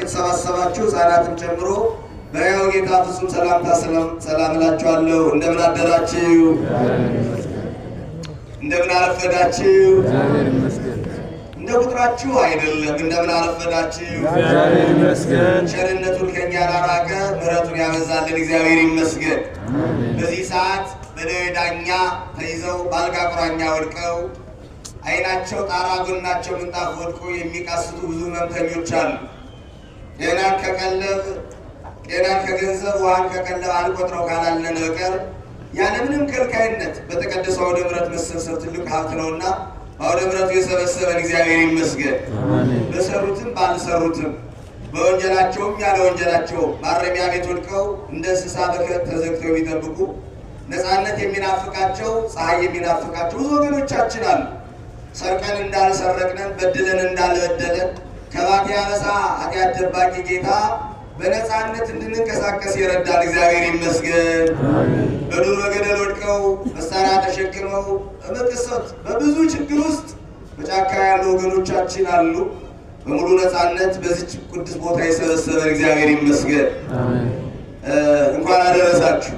የተሰባሰባችሁ ሕፃናትን ጨምሮ በያው ጌታ ፍጹም ሰላም እላችኋለሁ። እንደምን አደራችሁ? እንደምን አረፈዳችሁ? እግዚአብሔር ይመስገን። እንደ ቁጥራችሁ አይደለም፣ እንደምን አረፈዳችሁ? እግዚአብሔር ይመስገን። ቸርነቱን ከኛ ያራቀ ምሕረቱን ያበዛልን እግዚአብሔር ይመስገን። በዚህ ሰዓት በደዌ ዳኛ ተይዘው በአልጋ ቁራኛ ወድቀው ዓይናቸው ጣራ ጎናቸው ምንጣፍ ወድቆ የሚቃስቱ ብዙ ሕመምተኞች አሉ። ጤናን ከቀለብ ጤናን ከገንዘብ ውሃን ከቀለብ አልቆጥረው ካላለን በቀር ያለምንም ከልካይነት በተቀደሰው አውደ ምሕረት መሰብሰብ ትልቅ ሀብት ነውና አውደ ምሕረቱ የሰበሰበን እግዚአብሔር ይመስገን። በሰሩትም ባልሰሩትም በወንጀላቸውም ያለ ወንጀላቸው ማረሚያ ቤት ወድቀው እንደ እንስሳ በከት ተዘግተው የሚጠብቁ ነፃነት የሚናፍቃቸው ፀሐይ የሚናፍቃቸው ብዙ ወገኖቻችን አሉ። ሰርቀን እንዳልሰረቅነን በድለን እንዳልበደለን ከባቴ አበሳ ኃጢአት ደባቂ ጌታ በነፃነት እንድንንቀሳቀስ የረዳን እግዚአብሔር ይመስገን። በዱር በገደል ወድቀው መሳሪያ ተሸክመው በመቅሰት በብዙ ችግር ውስጥ በጫካ ያሉ ወገኖቻችን አሉ። በሙሉ ነፃነት በዚች ቅዱስ ቦታ የሰበሰበን እግዚአብሔር ይመስገን። እንኳን አደረሳችሁ።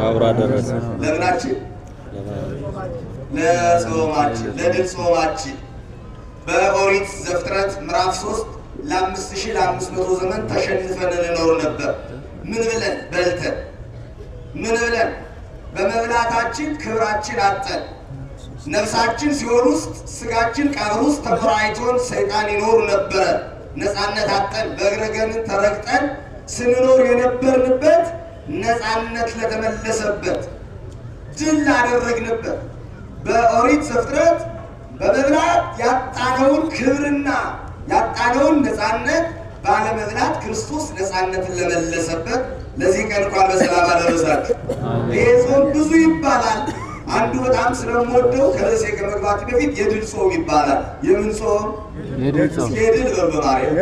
አብራ ደረሰ። ለምናችን ለጾማችን ለድል ጾማችን በኦሪት ዘፍጥረት ምዕራፍ 3 ለ5500 ዘመን ተሸንፈን እንኖር ነበር። ምን ብለን በልተን ምን ብለን በመብላታችን ክብራችን አጠን። ነፍሳችን ሲኦል ውስጥ ስጋችን ቀብር ውስጥ ተቆራይቶን ሰይጣን ይኖር ነበረ። ነፃነት አጠን በእግረገንን ተረግጠን ስንኖር የነበርንበት ነፃነት ለተመለሰበት ድል ላደረግንበት በኦሪት ዘፍጥረት በመብላት ያጣነውን ክብርና ያጣነውን ነፃነት ባለመብላት ክርስቶስ ነፃነትን ለመለሰበት ለዚህ ቀን እንኳን በሰላም አደረሳችሁ። ይሄ ጾም ብዙ ይባላል። አንዱ በጣም ስለምወደው ከርዕሴ ከመግባት በፊት የድል ጾም ይባላል። የምን ጾም? የድል ጾም። የድል በማርያም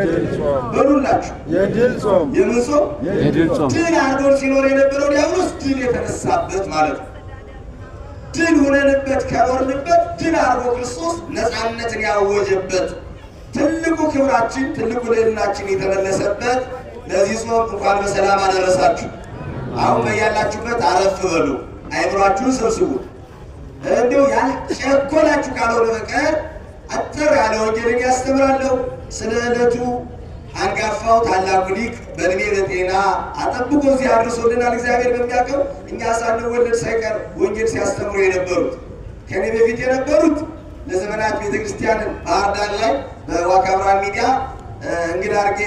በሉላችሁ። የድል ጾም። የምን ጾም? የድል ጾም። ድል አድርጎን ሲኖር የነበረው ዲያብሎስ ድል የተነሳበት ማለት ነው። ድል ሆነንበት ከኖርንበት ድል አድርጎ ክርስቶስ ነፃነትን ያወጀበት ትልቁ ክብራችን ትልቁ ልዕልናችን የተመለሰበት ለዚህ ጾም እንኳን በሰላም አደረሳችሁ። አሁን በያላችሁበት አረፍ በሉ፣ አይምሯችሁን ሰብስቡ። እንዲሁ ያልቸኮላችሁ ካልሆነ በቀር አጠር ያለ ወንጌልን ያስተምራለሁ። ስለ ዕለቱ አንጋፋው ታላቁ ሊቅ በእድሜ በጤና አጠብቆ እዚህ አድርሶልናል እግዚአብሔር በሚያውቀው። እኛ ሳንወለድ ሳይቀር ወንጌል ሲያስተምሩ የነበሩት ከኔ በፊት የነበሩት ለዘመናት ቤተክርስቲያንን ባህር ዳር ላይ በዋካ ብርሃን ሚዲያ እንግዳ አድርጌ